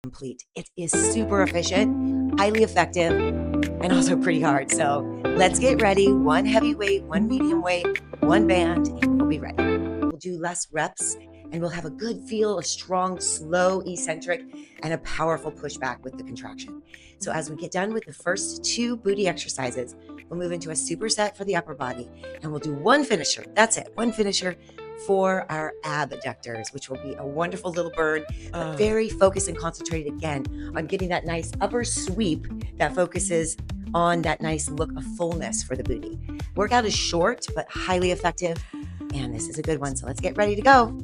complete. It is super efficient, highly effective, and also pretty hard. So let's get ready. One heavy weight, one medium weight, one band, and we'll be ready. We'll do less reps and we'll have a good feel, a strong, slow, eccentric, and a powerful pushback with the contraction. So as we get done with the first 2 booty exercises, we'll move into a superset for the upper body and we'll do one finisher. That's it, one finisher for our abductors, which will be a wonderful little burn, but very focused and concentrated again on getting that nice upper sweep that focuses on that nice look of fullness for the booty. Workout is short, but highly effective. And this is a good one. So let's get ready to go.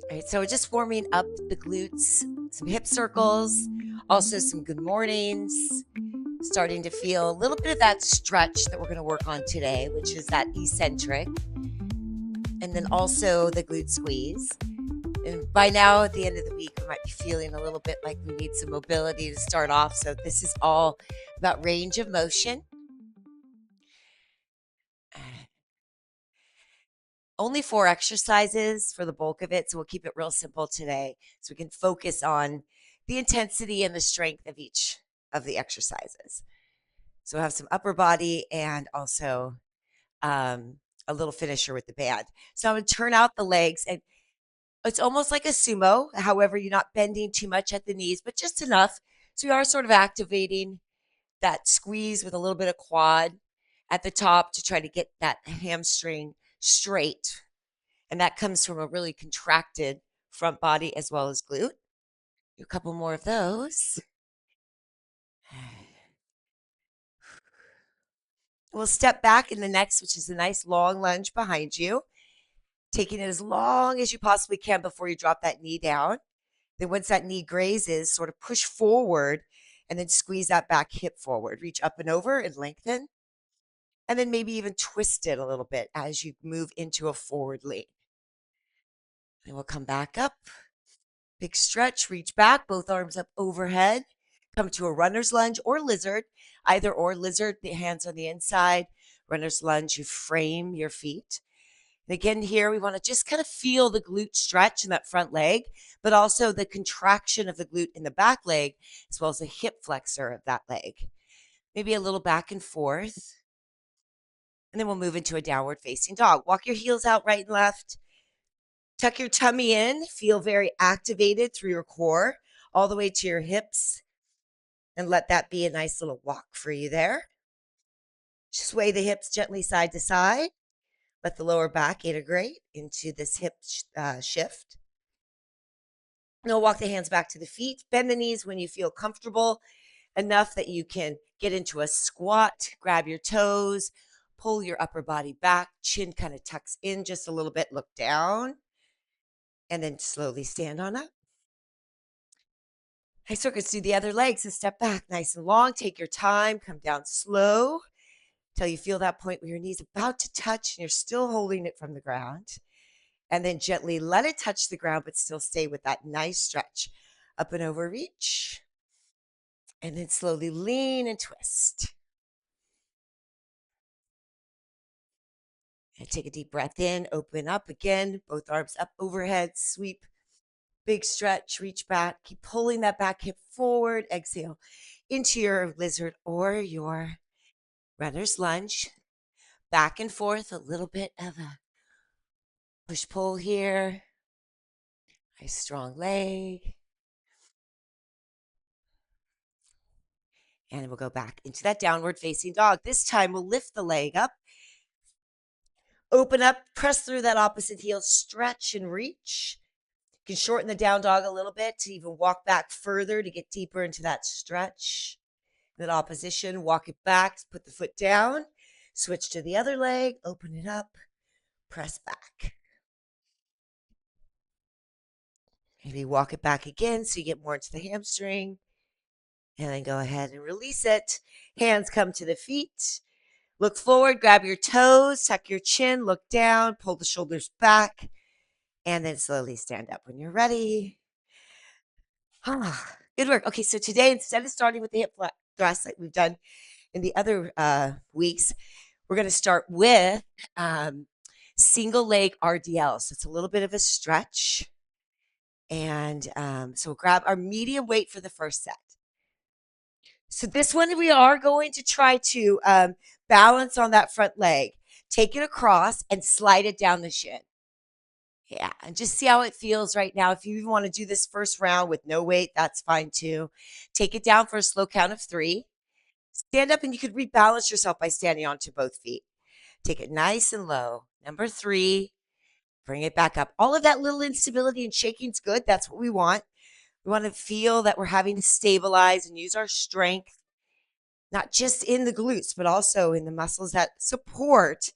All right, so we're just warming up the glutes, some hip circles, also some good mornings, starting to feel a little bit of that stretch that we're going to work on today, which is that eccentric, and then also the glute squeeze. And by now, at the end of the week, we might be feeling a little bit like we need some mobility to start off. So this is all about range of motion. Only 4 exercises for the bulk of it, so we'll keep it real simple today so we can focus on the intensity and the strength of each of the exercises. So we'll have some upper body and also a little finisher with the band. So I'm going to turn out the legs, and it's almost like a sumo. However, you're not bending too much at the knees, but just enough. So we are sort of activating that squeeze with a little bit of quad at the top to try to get that hamstring straight. And that comes from a really contracted front body as well as glute. Do a couple more of those. We'll step back in the next, which is a nice long lunge behind you, taking it as long as you possibly can before you drop that knee down. Then once that knee grazes, sort of push forward and then squeeze that back hip forward. Reach up and over and lengthen. And then maybe even twist it a little bit as you move into a forward lean. And we'll come back up. Big stretch, reach back, both arms up overhead. Come to a runner's lunge or lizard, either or lizard, the hands on the inside. Runner's lunge, you frame your feet. And again, here we want to just kind of feel the glute stretch in that front leg, but also the contraction of the glute in the back leg, as well as the hip flexor of that leg. Maybe a little back and forth. And then we'll move into a downward facing dog. Walk your heels out right and left. Tuck your tummy in. Feel very activated through your core, all the way to your hips. And let that be a nice little walk for you there. Sway the hips gently side to side. Let the lower back integrate into this hip shift. Now walk the hands back to the feet. Bend the knees when you feel comfortable enough that you can get into a squat. Grab your toes. Pull your upper body back. Chin kind of tucks in just a little bit. Look down. And then slowly stand on up. High circuits do the other legs and step back nice and long. Take your time. Come down slow till you feel that point where your knee's about to touch and you're still holding it from the ground. And then gently let it touch the ground, but still stay with that nice stretch. Up and over reach. And then slowly lean and twist. And take a deep breath in, open up again, both arms up overhead, sweep, big stretch, reach back, keep pulling that back hip forward, exhale into your lizard or your runner's lunge, back and forth, a little bit of a push-pull here, nice strong leg. And we'll go back into that downward facing dog. This time we'll lift the leg up. Open up, press through that opposite heel, stretch and reach. You can shorten the down dog a little bit to even walk back further to get deeper into that stretch. That opposition, walk it back, put the foot down, switch to the other leg, open it up, press back. Maybe walk it back again so you get more into the hamstring. And then go ahead and release it. Hands come to the feet. Look forward, grab your toes, tuck your chin, look down, pull the shoulders back, and then slowly stand up when you're ready. Good work. Okay, so today, instead of starting with the hip thrust like we've done in the other weeks, we're going to start with single leg RDL. So it's a little bit of a stretch. And so we'll grab our medium weight for the first set. So this one, we are going to try to balance on that front leg. Take it across and slide it down the shin. Yeah, and just see how it feels right now. If you even want to do this first round with no weight, that's fine too. Take it down for a slow count of 3. Stand up and you could rebalance yourself by standing onto both feet. Take it nice and low. Number 3, bring it back up. All of that little instability and shaking is good. That's what we want. We want to feel that we're having to stabilize and use our strength, not just in the glutes, but also in the muscles that support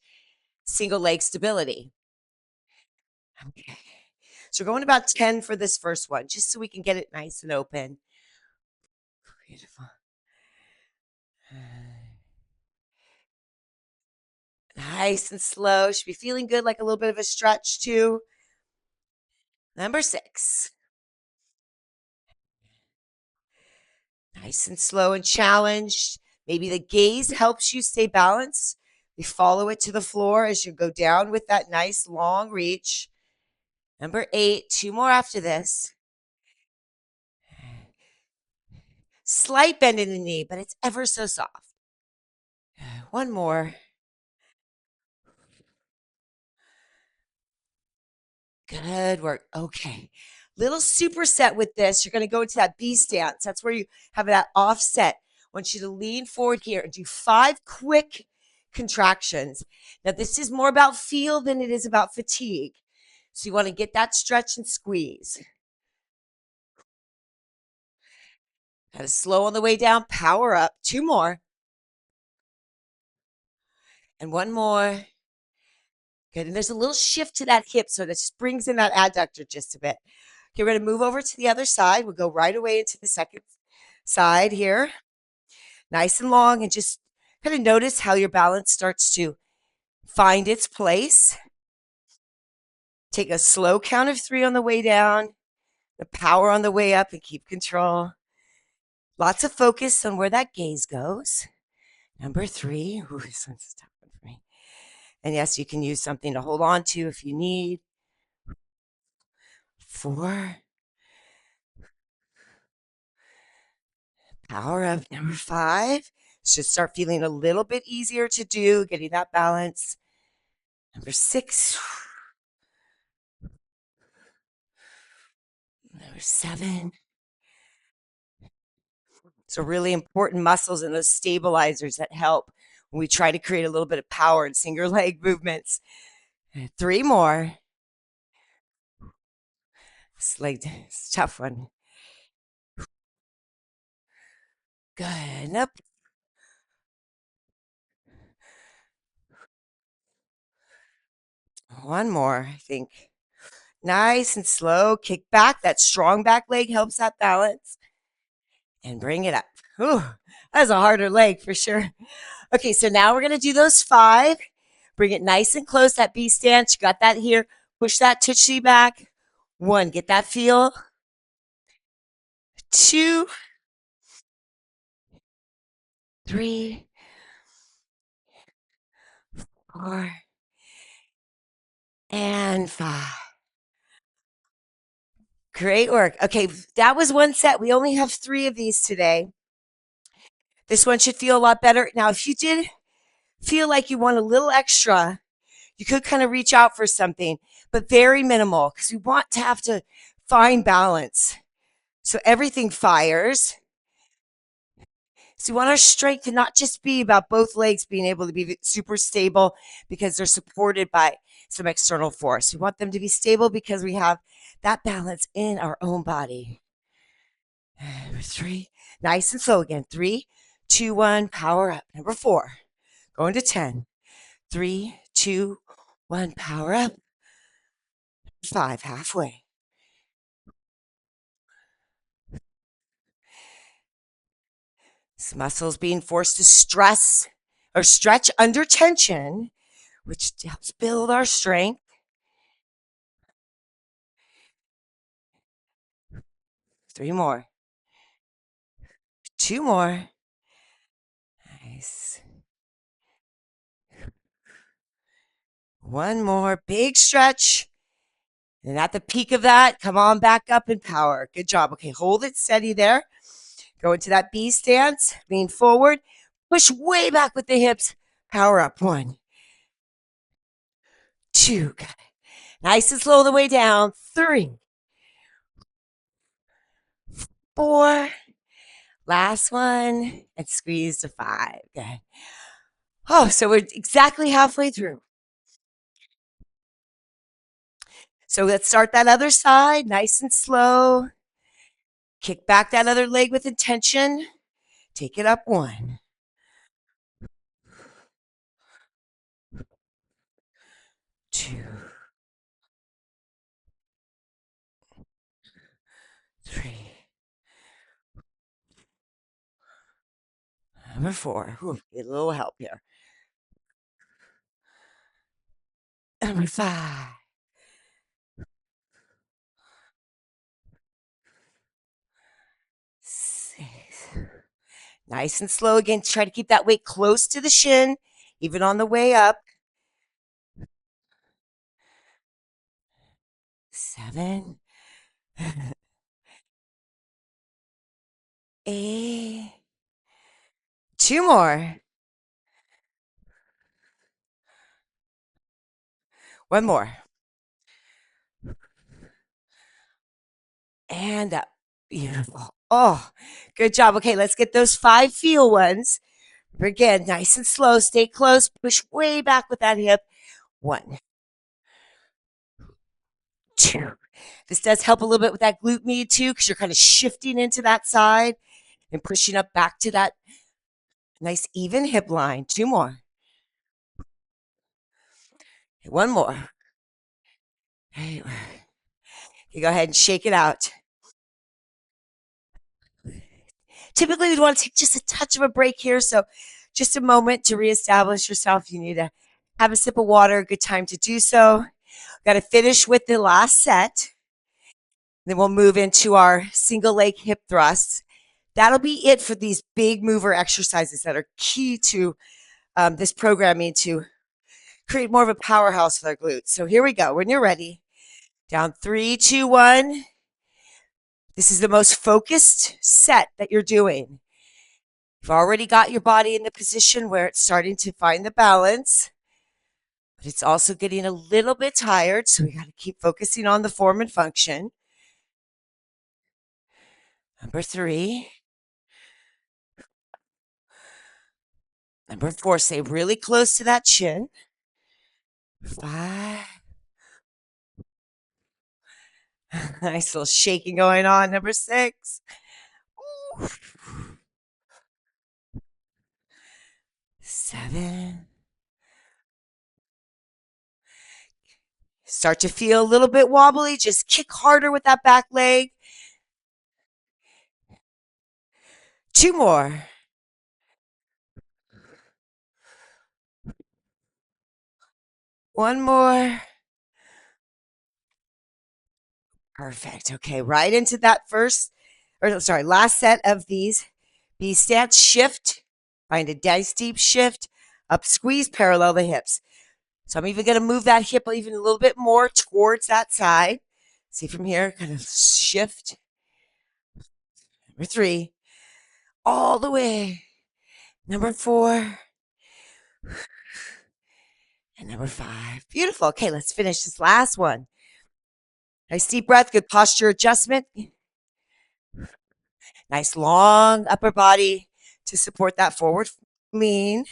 single leg stability. Okay. So we're going about 10 for this first one, just so we can get it nice and open. Beautiful. Nice and slow. Should be feeling good, like a little bit of a stretch too. Number 6. Nice and slow and challenged. Maybe the gaze helps you stay balanced. You follow it to the floor as you go down with that nice long reach. Number 8, 2 more after this. Slight bend in the knee, but it's ever so soft. One more. Good work. Okay. Little superset with this. You're going to go into that B stance. That's where you have that offset. I want you to lean forward here and do 5 quick contractions. Now, this is more about feel than it is about fatigue. So you want to get that stretch and squeeze. Kind of slow on the way down. Power up. 2 more. And 1 more. Good. And there's a little shift to that hip, so that just brings in that adductor just a bit. Okay, we're going to move over to the other side. We'll go right away into the second side here. Nice and long, and just kind of notice how your balance starts to find its place. Take a slow count of 3 on the way down, the power on the way up, and keep control. Lots of focus on where that gaze goes. Number 3. Ooh, this one's a tough one for me. And yes, you can use something to hold on to if you need. 4. Power up. Number 5. Should start feeling a little bit easier to do, getting that balance. Number 6. Number 7. So really important muscles and those stabilizers that help when we try to create a little bit of power in single leg movements. 3 more. It's a tough one. Good. Up. One more, I think. Nice and slow. Kick back. That strong back leg helps that balance. And bring it up. Ooh, that's a harder leg for sure. Okay, so now we're going to do those 5. Bring it nice and close, that B stance. You got that here. Push that tushy back. 1, get that feel. 2, 3, 4, and 5. Great work. Okay, that was one set. We only have 3 of these today. This one should feel a lot better. Now, if you did feel like you want a little extra, you could kind of reach out for something, but very minimal, because we want to have to find balance. So everything fires. So we want our strength to not just be about both legs being able to be super stable because they're supported by some external force. We want them to be stable because we have that balance in our own body. 3, nice and slow again. 3, 2, 1, power up. Number 4, going to 10. 3, 2, 1, power up. 5, halfway. This muscles being forced to stress or stretch under tension, which helps build our strength. Three more. Two more. Nice. One more big stretch. And at the peak of that, come on back up in power. Good job. Okay, hold it steady there. Go into that B stance. Lean forward. Push way back with the hips. Power up. One, two. Got it. Nice and slow the way down. Three, four. Last one. And squeeze to five. Good. Oh, so we're exactly halfway through. So let's start that other side. Nice and slow. Kick back that other leg with intention. Take it up. One, two, three. Number four. Whew, get a little help here. Number five. Six. Nice and slow again. Try to keep that weight close to the shin, even on the way up. Seven. Eight. Two more. One more. And up. Beautiful. Oh, good job. Okay, let's get those five feel ones. Again, nice and slow. Stay close. Push way back with that hip. One, two. This does help a little bit with that glute med too, because you're kind of shifting into that side and pushing up back to that nice even hip line. Two more. One more. Okay. You go ahead and shake it out. Typically, we'd want to take just a touch of a break here. So, just a moment to reestablish yourself. You need to have a sip of water, good time to do so. Got to finish with the last set. Then we'll move into our single leg hip thrusts. That'll be it for these big mover exercises that are key to this programming to create more of a powerhouse with our glutes. So here we go. When you're ready, down three, two, one. This is the most focused set that you're doing. You've already got your body in the position where it's starting to find the balance, but it's also getting a little bit tired. So we got to keep focusing on the form and function. Number three. Number four, stay really close to that chin. Five. Nice little shaking going on. Number six. Ooh. Seven. Start to feel a little bit wobbly. Just kick harder with that back leg. Two more. One more. Perfect. Okay, right into that last set of these B stance shift. Find a nice deep shift. Up, squeeze, parallel the hips. So I'm even going to move that hip even a little bit more towards that side. See from here, kind of shift. Number three, all the way. Number four, and number five. Beautiful. Okay, let's finish this last one. Nice deep breath, good posture adjustment. Nice long upper body to support that forward lean.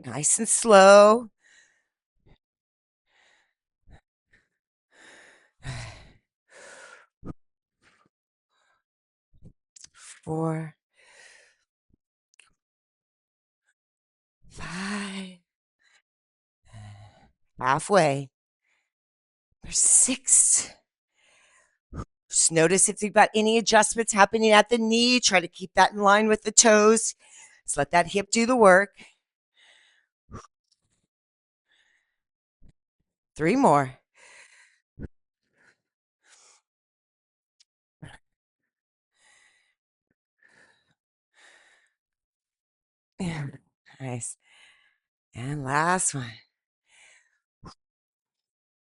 Nice and slow. Four, five, halfway. Six, Just notice if you've got any adjustments happening at the knee. Try to keep that in line with the toes. Just let that hip do the work. 3 more. Yeah. Nice. And last one.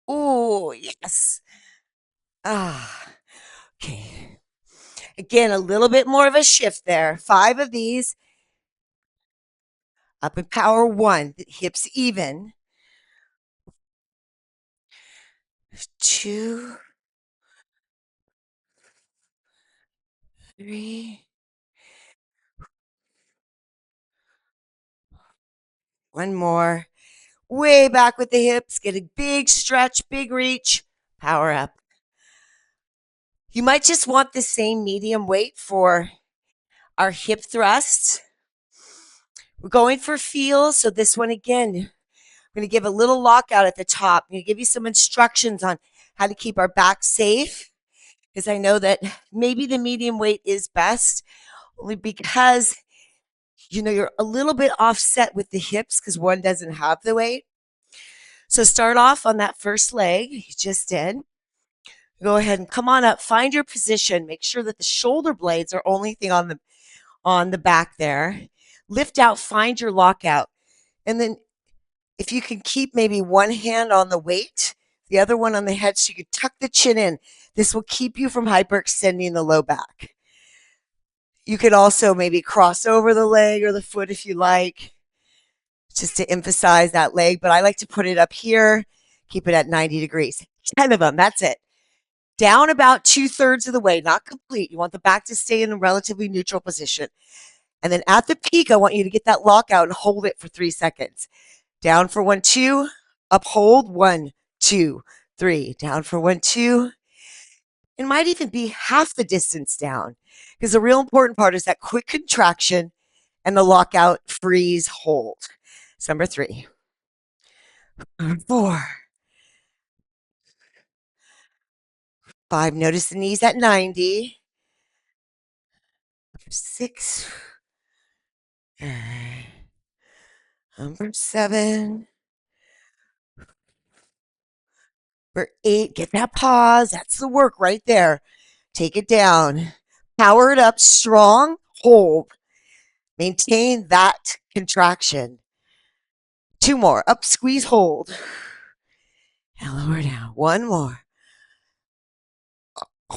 Oh, yes. Ah, okay. Again, a little bit more of a shift there. 5 of these. Up in power 1. Hips even. 2, 3. One more. Way back with the hips. Get a big stretch, big reach. Power up. You might just want the same medium weight for our hip thrusts. We're going for feel. So this one again, I'm going to give a little lockout at the top. I'm going to give you some instructions on how to keep our back safe because I know that maybe the medium weight is best only because you're a little bit offset with the hips because one doesn't have the weight. So start off on that first leg you just did. Go ahead and come on up, find your position, make sure that the shoulder blades are only thing on the back there. Lift out, find your lockout. And then if you can keep maybe one hand on the weight, the other one on the head, so you can tuck the chin in. This will keep you from hyperextending the low back. You could also maybe cross over the leg or the foot if you like, just to emphasize that leg. But I like to put it up here, keep it at 90 degrees. 10 of them, that's it. Down about 2/3 of the way, not complete. You want the back to stay in a relatively neutral position. And then at the peak, I want you to get that lockout and hold it for 3 seconds. Down for 1, 2, uphold 1, 2, 3. Down for 1, 2. It might even be half the distance down because the real important part is that quick contraction and the lockout, freeze, hold. It's number 3. Number 4. 5. Notice the knees at 90. 6. Number 7. Number 8. Get that pause. That's the work right there. Take it down. Power it up strong. Hold. Maintain that contraction. 2 more. Up, squeeze, hold. And lower down. 1 more.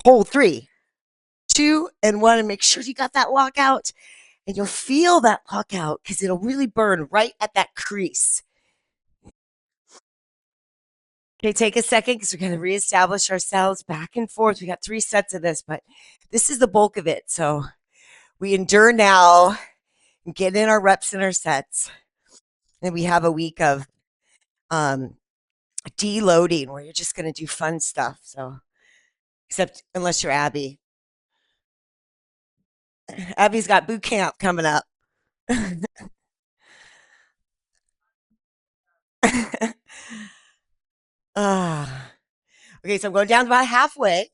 Hold 3, 2, and 1. And make sure you got that lockout. And you'll feel that lockout because it'll really burn right at that crease. Okay, take a second because we're going to reestablish ourselves back and forth. We got 3 sets of this, but this is the bulk of it. So we endure now and get in our reps and our sets. And we have a week of deloading where you're just going to do fun stuff. So, except unless you're Abby. Abby's got boot camp coming up. Ah. Okay, so I'm going down about halfway.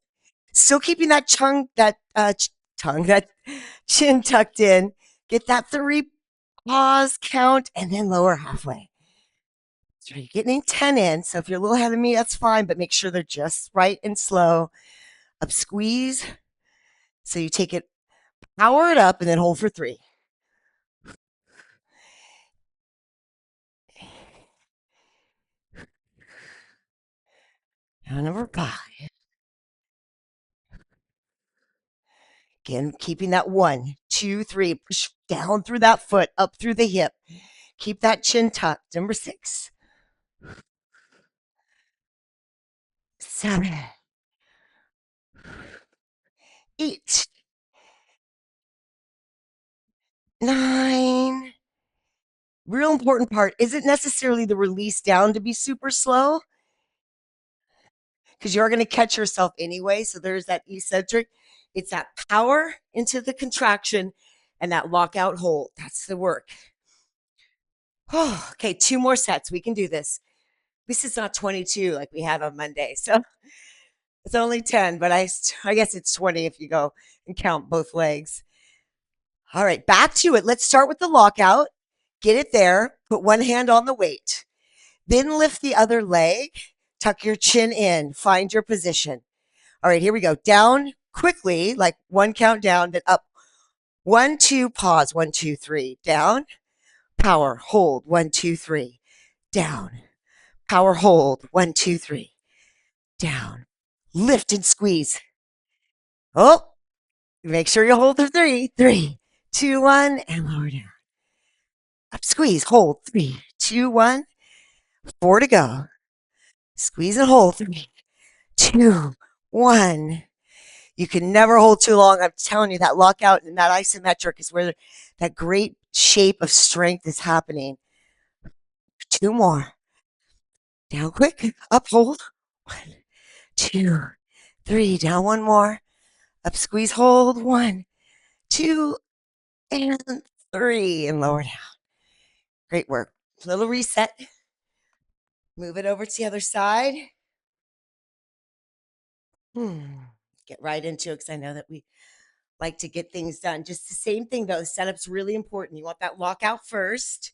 Still keeping that that chin tucked in. Get that 3 pause count and then lower halfway. So you're getting 10 in. So if you're a little ahead of me, that's fine, but make sure they're just right and slow. Up squeeze. So you take it, power it up, and then hold for 3. Now number 5. Again, keeping that 1, 2, 3. Push down through that foot, up through the hip. Keep that chin tucked. Number 6. 7. 8. 9. Real important part isn't necessarily the release down to be super slow because you're going to catch yourself anyway. So there's that eccentric. It's that power into the contraction and that lockout hold. That's the work. Oh, okay, 2 more sets. We can do this. This is not 22 like we had on Monday. So It's only 10, but I guess it's 20 if you go and count both legs. All right, back to it. Let's start with the lockout. Get it there. Put one hand on the weight. Then lift the other leg. Tuck your chin in. Find your position. All right, here we go. Down quickly, like one count down, then up. One, two, pause. One, two, three. Down. Power. Hold. One, two, three. Down. Power. Hold. One, two, three. Down. Lift and squeeze. Oh, make sure you hold the three. Three, two, one, and lower down. Up, squeeze, hold. Three, two, one. Four to go. Squeeze and hold. Three, two, one. You can never hold too long. I'm telling you, that lockout and that isometric is where that great shape of strength is happening. Two more. Down quick. Up, hold. One, two, three. Down one more. Up, squeeze, hold. One, two, and three. And lower down. Great work. Little reset. Move it over to the other side. Get right into it because I know that we like to get things done. Just the same thing though. The setup's really important. You want that lockout first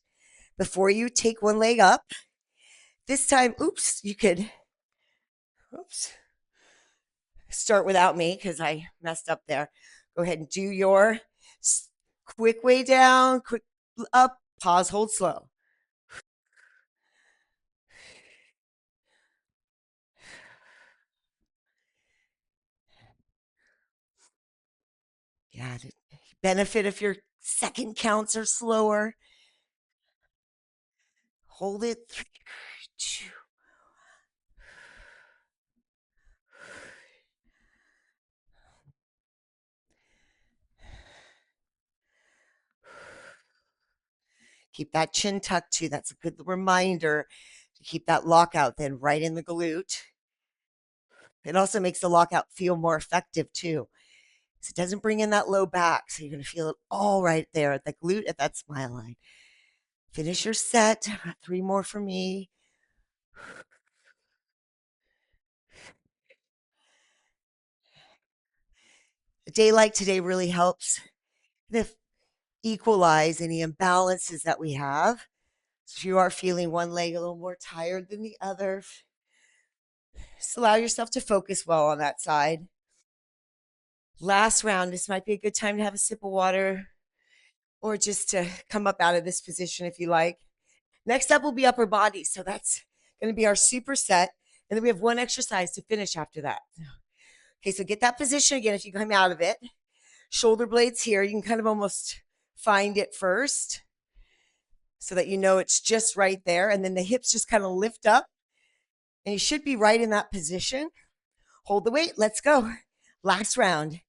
before you take one leg up. This time, you could, oops, start without me because I messed up there. Go ahead and do your quick way down, quick up, pause, hold slow. Yeah, the benefit if your second counts are slower. Hold it. Three, two. Keep that chin tucked too. That's a good reminder to keep that lockout then right in the glute. It also makes the lockout feel more effective too. So it doesn't bring in that low back. So you're going to feel it all right there at the glute, at that smile line. Finish your set. Three more for me. A day like today really helps to equalize any imbalances that we have. So if you are feeling one leg a little more tired than the other, just allow yourself to focus well on that side. Last round, this might be a good time to have a sip of water or just to come up out of this position if you like. Next up will be upper body. So that's going to be our superset. And then we have one exercise to finish after that. Okay, so get that position again if you come out of it. Shoulder blades here. You can kind of almost find it first so that you know it's just right there. And then the hips just kind of lift up. And you should be right in that position. Hold the weight. Let's go. Last round.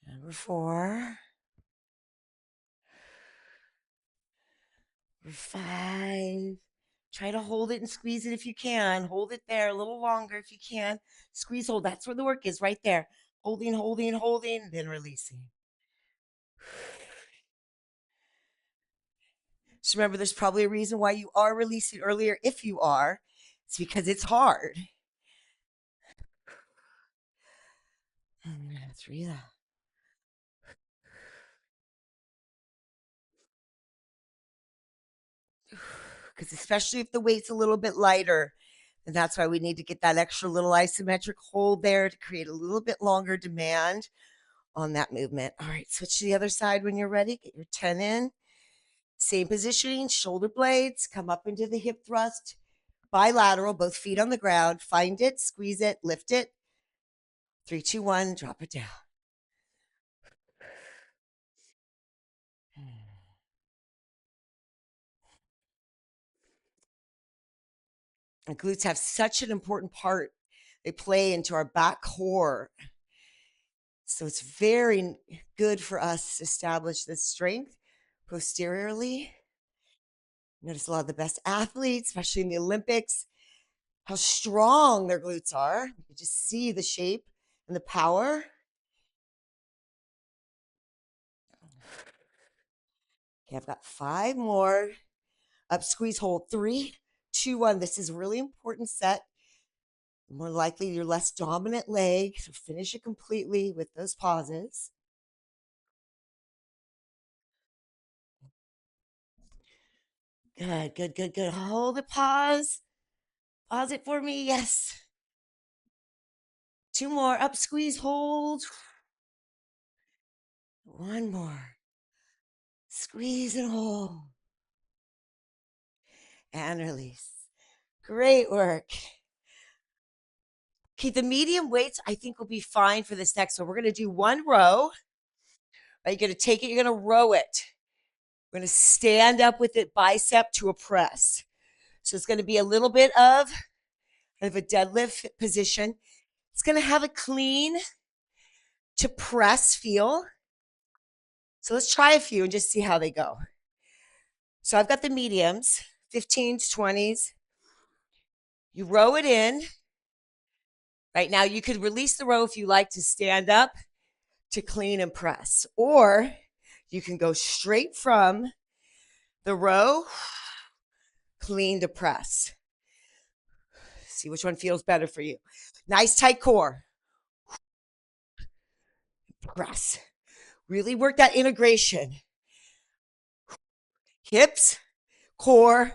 Number four. Number five. Try to hold it and squeeze it if you can. Hold it there a little longer if you can. Squeeze, hold. That's where the work is, right there. Holding, holding, holding, then releasing. Just remember, there's probably a reason why you are releasing earlier. If you are, it's because it's hard. Three. Because especially if the weight's a little bit lighter, and that's why we need to get that extra little isometric hold there to create a little bit longer demand on that movement. All right, switch to the other side when you're ready. Get your 10 in. Same positioning, shoulder blades, come up into the hip thrust, bilateral, both feet on the ground. Find it, squeeze it, lift it. Three, two, one, drop it down. And glutes have such an important part. They play into our back core. So it's very good for us to establish this strength posteriorly. Notice a lot of the best athletes, especially in the Olympics, how strong their glutes are. You can just see the shape and the power. Okay, I've got 5 more. Up, squeeze, hold. 3, 2, 1. This is a really important set. More likely your less dominant leg. So finish it completely with those pauses. Good, good, good, good. Hold it, pause. Pause it for me. Yes. 2 more. Up, squeeze, hold. 1 more. Squeeze and hold. And release. Great work. Okay, the medium weights I think will be fine for this next one. We're going to do 1 row. Right, you're going to take it, you're going to row it. We're going to stand up with it, bicep to a press. So it's going to be a little bit of a deadlift position. It's going to have a clean to press feel. So let's try a few and just see how they go. So I've got the mediums, 15s, 20s. You row it in. Right now, you could release the row if you like to stand up to clean and press, or you can go straight from the row, clean to press. See which one feels better for you. Nice tight core. Press. Really work that integration. Hips, core,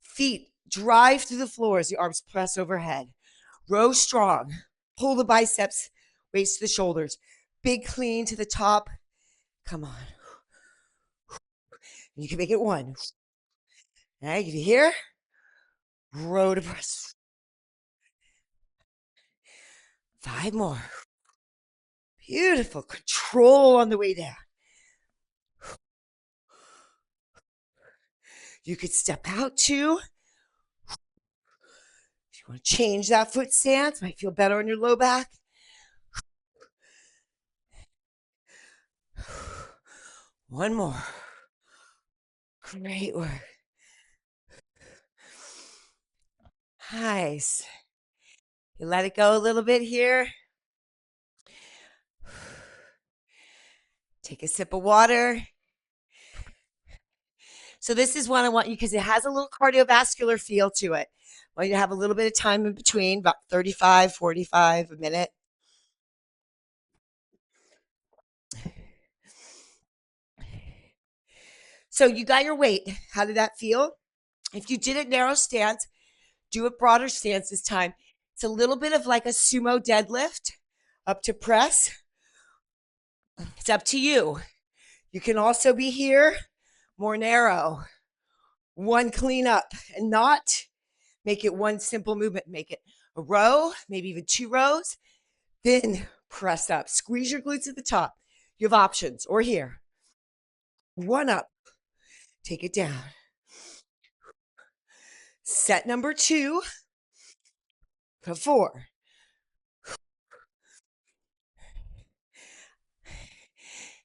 feet drive through the floor as the arms press overhead. Row strong. Pull the biceps, waist to the shoulders. Big clean to the top. Come on. You can make it 1. All right, if you hear, row to press. 5 more. Beautiful. Control on the way down. You could step out too. If you want to change that foot stance, might feel better on your low back. 1 more. Great work. Nice. You let it go a little bit here. Take a sip of water. So this is one I want you, because it has a little cardiovascular feel to it. I want you to have a little bit of time in between, about 35, 45, a minute. So you got your weight. How did that feel? If you did it narrow stance, do a broader stance this time. It's a little bit of like a sumo deadlift up to press. It's up to you. You can also be here, more narrow. 1 clean up, and not make it 1 simple movement. Make it a row, maybe even 2 rows. Then press up. Squeeze your glutes at the top. You have options. Or here. 1 up. Take it down. Set number 2. 4.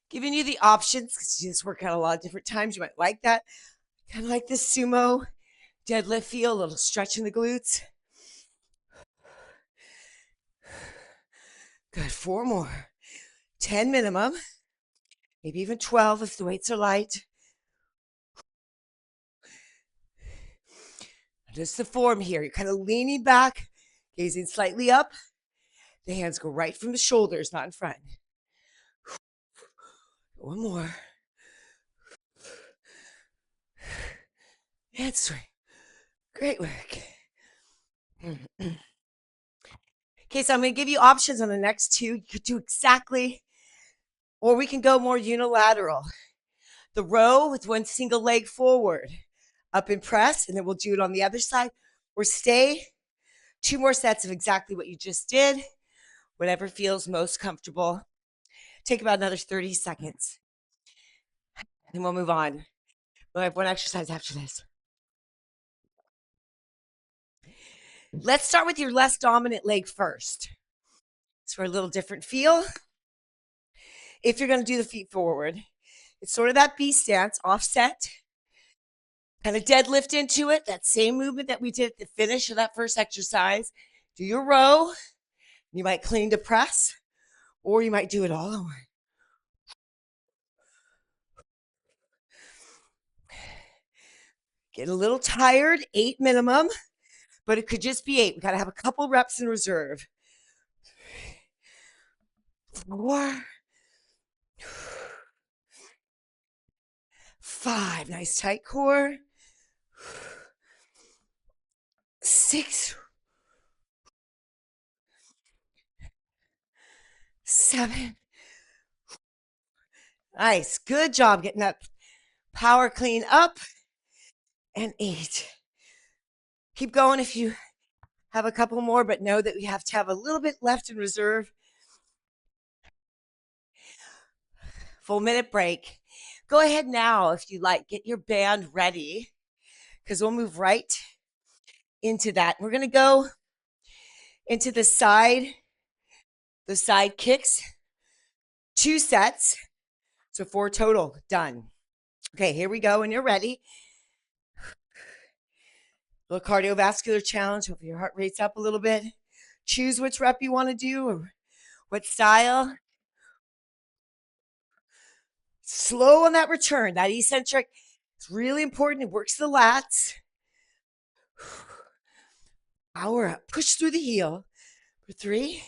Giving you the options, because you just work out a lot of different times. You might like that. Kind of like this sumo deadlift feel, a little stretch in the glutes. Good. 4 more. 10 minimum. Maybe even 12 if the weights are light. Just the form here. You're kind of leaning back, gazing slightly up. The hands go right from the shoulders, not in front. 1 more. And swing. Great work. Okay, so I'm going to give you options on the next 2. You could do exactly, or we can go more unilateral. The row with 1 single leg forward, up and press, and then we'll do it on the other side. Or stay 2 more sets of exactly what you just did, whatever feels most comfortable. Take about another 30 seconds. And we'll move on. We'll have 1 exercise after this. Let's start with your less dominant leg first. It's for a little different feel. If you're going to do the feet forward, it's sort of that B stance, offset. Kind of deadlift into it. That same movement that we did at the finish of that first exercise. Do your row. You might clean to press, or you might do it all over. Get a little tired, 8 minimum, but it could just be 8. We got to have a couple reps in reserve. 4, 5, nice tight core. 6, 7, nice, good job getting that power clean up, and 8. Keep going if you have a couple more, but know that we have to have a little bit left in reserve. Full minute break. Go ahead now, if you like, get your band ready, because we'll move right into that. We're going to go into the side kicks, 2 sets, so 4 total, done. Okay, here we go when you're ready. Little cardiovascular challenge. Hope your heart rate's up a little bit. Choose which rep you want to do or what style. Slow on that return. That eccentric is really important. It works the lats. Power up. Push through the heel for 3.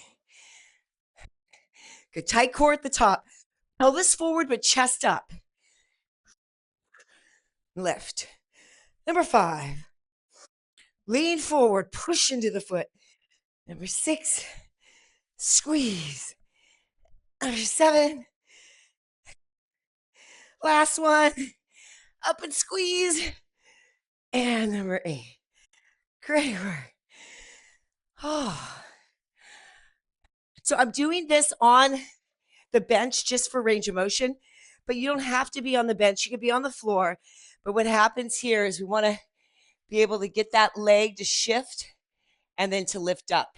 Good tight core at the top. Pelvis forward, but chest up. Lift. Number 5. Lean forward. Push into the foot. Number 6. Squeeze. Number 7. Last one. Up and squeeze. And number 8. Great work. Oh. So I'm doing this on the bench just for range of motion, but you don't have to be on the bench. You can be on the floor. But what happens here is we want to be able to get that leg to shift and then to lift up.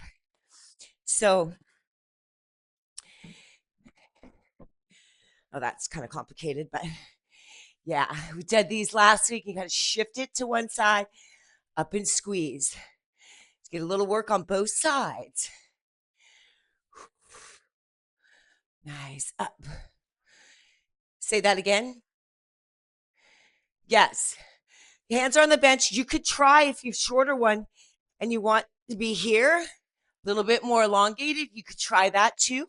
So, oh, that's kind of complicated, but yeah, we did these last week. You got to shift it to one side, up and squeeze. Let's get a little work on both sides. Nice. Up. Say that again. Yes. Hands are on the bench. You could try, if you've shorter one and you want to be here, a little bit more elongated, you could try that too.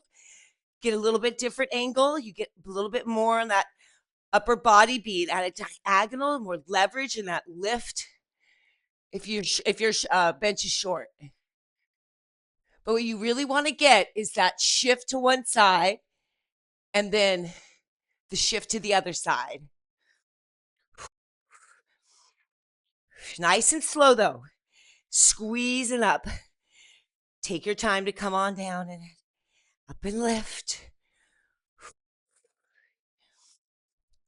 Get a little bit different angle. You get a little bit more on that upper body beat at a diagonal, more leverage in that lift if your bench is short. But what you really want to get is that shift to one side and then the shift to the other side. Nice and slow though. Squeezing up. Take your time to come on down and up and lift.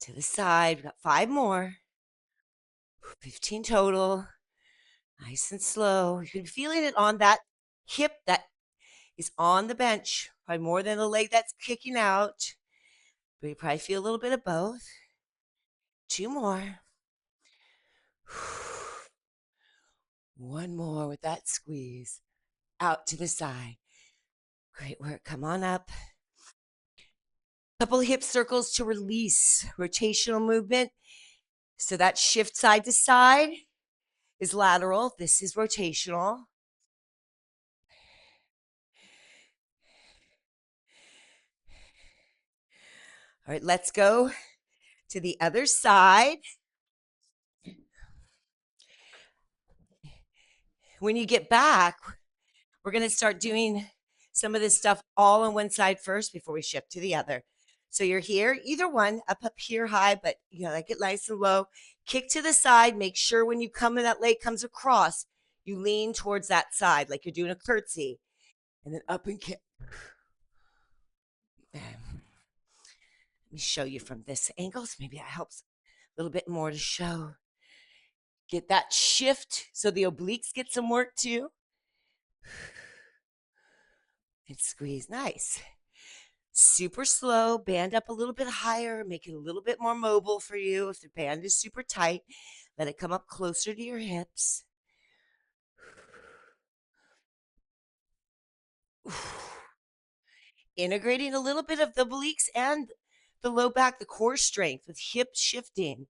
To the side. We've got 5 more. 15 total. Nice and slow. You can be feeling it on that hip that is on the bench, probably more than the leg that's kicking out. But you probably feel a little bit of both. 2 more. 1 more with that squeeze. Out to the side. Great work. Come on up. Couple hip circles to release. Rotational movement. So that shift side to side is lateral. This is rotational. All right, let's go to the other side. When you get back, we're going to start doing some of this stuff all on one side first before we shift to the other. So you're here, either one, up here high, but you know, like it nice and low. Kick to the side. Make sure when you come in, that leg comes across, you lean towards that side like you're doing a curtsy, and then up and kick. Let me show you from this angle, so maybe that helps a little bit more to show. Get that shift so the obliques get some work too. And squeeze. Nice. Super slow. Band up a little bit higher. Make it a little bit more mobile for you if the band is super tight. Let it come up closer to your hips. Integrating a little bit of the obliques and the low back, the core strength with hip shifting.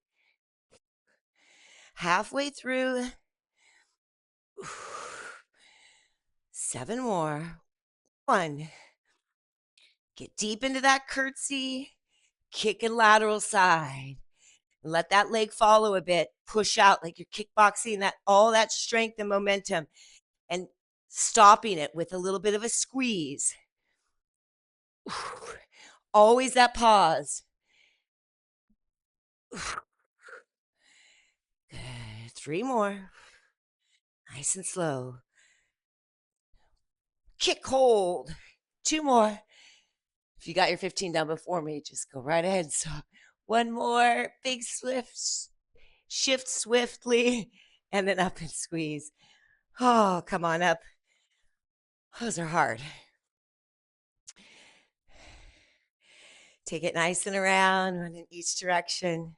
Halfway through. 7 more. 1. Get deep into that curtsy. Kick and lateral side. Let that leg follow a bit. Push out like you're kickboxing, that all that strength and momentum, and stopping it with a little bit of a squeeze. Always that pause. Good. 3 more. Nice and slow. Kick hold. 2 more. If you got your 15 down before me, just go right ahead. So 1 more. Big swift shift swiftly, and then up and squeeze. Oh, come on up. Those are hard. Take it nice and around, run in each direction.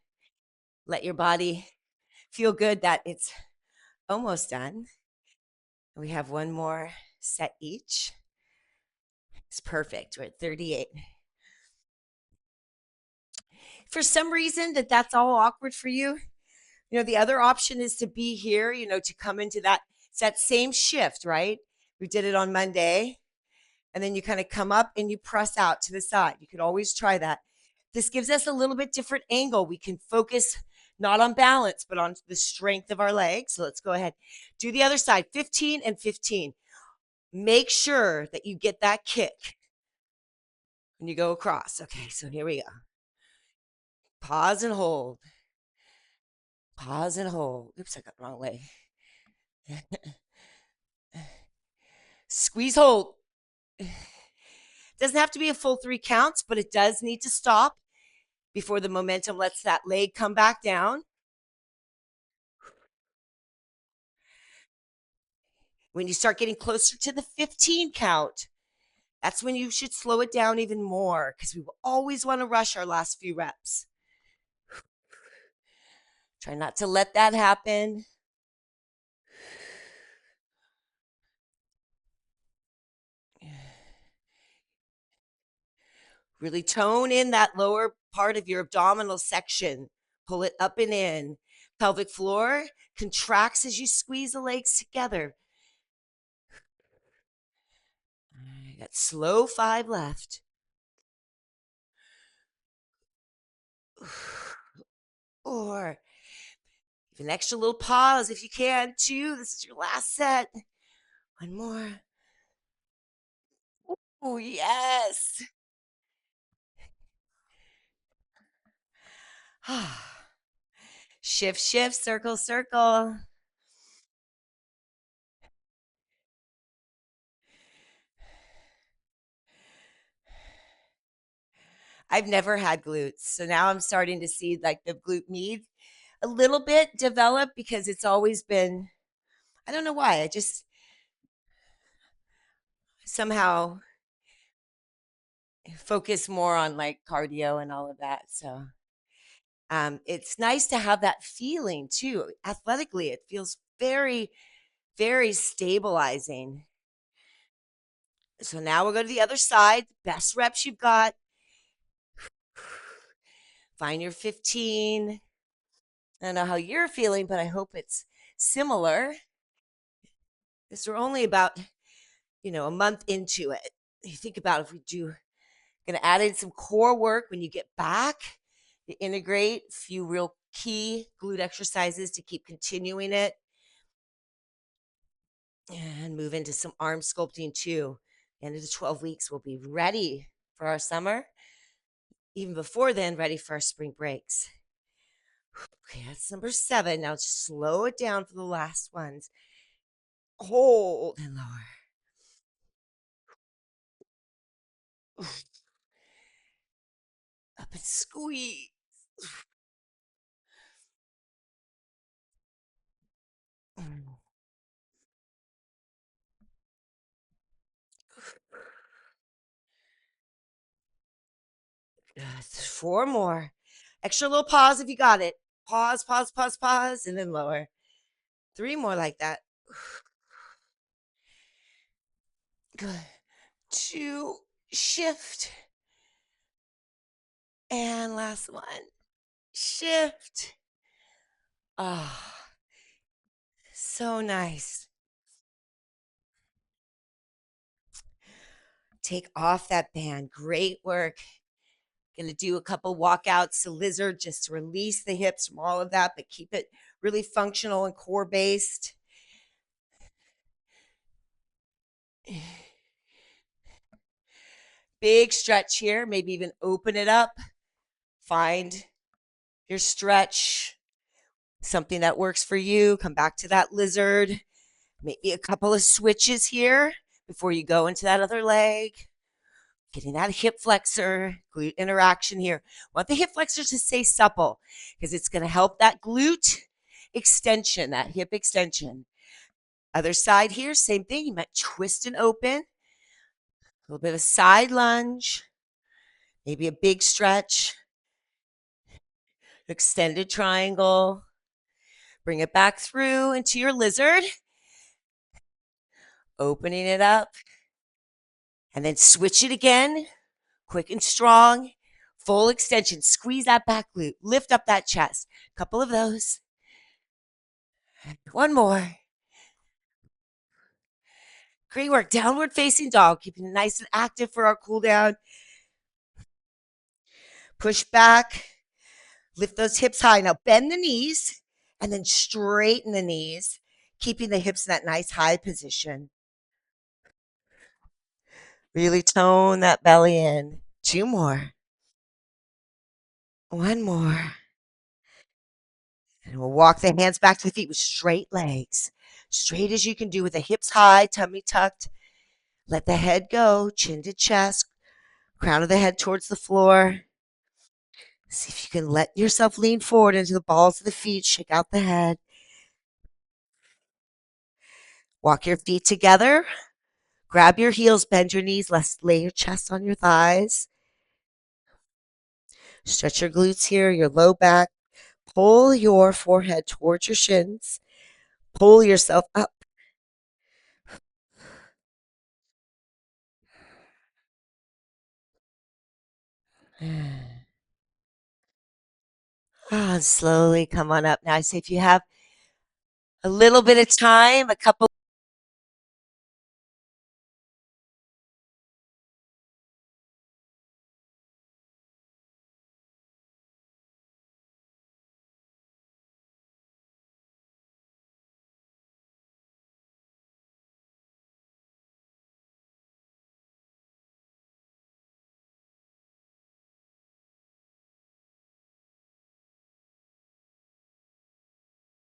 Let your body feel good that it's almost done. We have 1 more set each. It's perfect. We're at 38. For some reason that's all awkward for you, the other option is to be here, to come into that. It's that same shift, right? We did it on Monday. And then you kind of come up and you press out to the side. You could always try that. This gives us a little bit different angle. We can focus not on balance, but on the strength of our legs. So let's go ahead. Do the other side, 15 and 15. Make sure that you get that kick when you go across. Okay, so here we go. Pause and hold. Pause and hold. Oops, I got the wrong leg. Squeeze, hold. Doesn't have to be a full 3 counts, but it does need to stop before the momentum lets that leg come back down. When you start getting closer to the 15 count, that's when you should slow it down even more, because we will always want to rush our last few reps. Try not to let that happen. Really tone in that lower part of your abdominal section. Pull it up and in. Pelvic floor contracts as you squeeze the legs together. I got slow 5 left. Or an extra little pause if you can. 2. This is your last set. 1 more. Oh, yes. Shift, shift, circle, circle. I've never had glutes. So now I'm starting to see like the glute med a little bit develop, because it's always been, I don't know why. I just somehow focus more on like cardio and all of that. So it's nice to have that feeling too. Athletically, it feels very, very stabilizing. So now we'll go to the other side. Best reps you've got. Find your 15. I don't know how you're feeling, but I hope it's similar. Because we're only about, a month into it. You think about if we do, going to add in some core work when you get back. You integrate a few real key glute exercises to keep continuing it. And move into some arm sculpting too. End of the 12 weeks, we'll be ready for our summer. Even before then, ready for our spring breaks. Okay, that's number 7. Now just slow it down for the last ones. Hold and lower. Up and squeeze. Good. 4 more. Extra little pause if you got it. Pause, pause, pause, pause, and then lower. 3 more like that. Good. 2, shift. And last one. Shift. Ah, so nice. Take off that band. Great work. Gonna do a couple walkouts to lizard just to release the hips from all of that, but keep it really functional and core based. Big stretch here. Maybe even open it up. Find your stretch, something that works for you. Come back to that lizard. Maybe a couple of switches here before you go into that other leg. Getting that hip flexor, glute interaction here. Want the hip flexor to stay supple because it's going to help that glute extension, that hip extension. Other side here, same thing. You might twist and open. A little bit of a side lunge. Maybe a big stretch. Extended triangle. Bring it back through into your lizard. Opening it up. And then switch it again. Quick and strong. Full extension. Squeeze that back glute. Lift up that chest. Couple of those. One more. Great work. Downward facing dog. Keeping it nice and active for our cool down. Push back. Lift those hips high. Now bend the knees and then straighten the knees, keeping the hips in that nice high position. Really tone that belly in. 2 more. 1 more. And we'll walk the hands back to the feet with straight legs. Straight as you can do with the hips high, tummy tucked. Let the head go, chin to chest, crown of the head towards the floor. See if you can let yourself lean forward into the balls of the feet, shake out the head. Walk your feet together. Grab your heels, bend your knees, lay your chest on your thighs. Stretch your glutes here, your low back. Pull your forehead towards your shins. Pull yourself up. Ah, slowly come on up. Now, I say if you have a little bit of time, a couple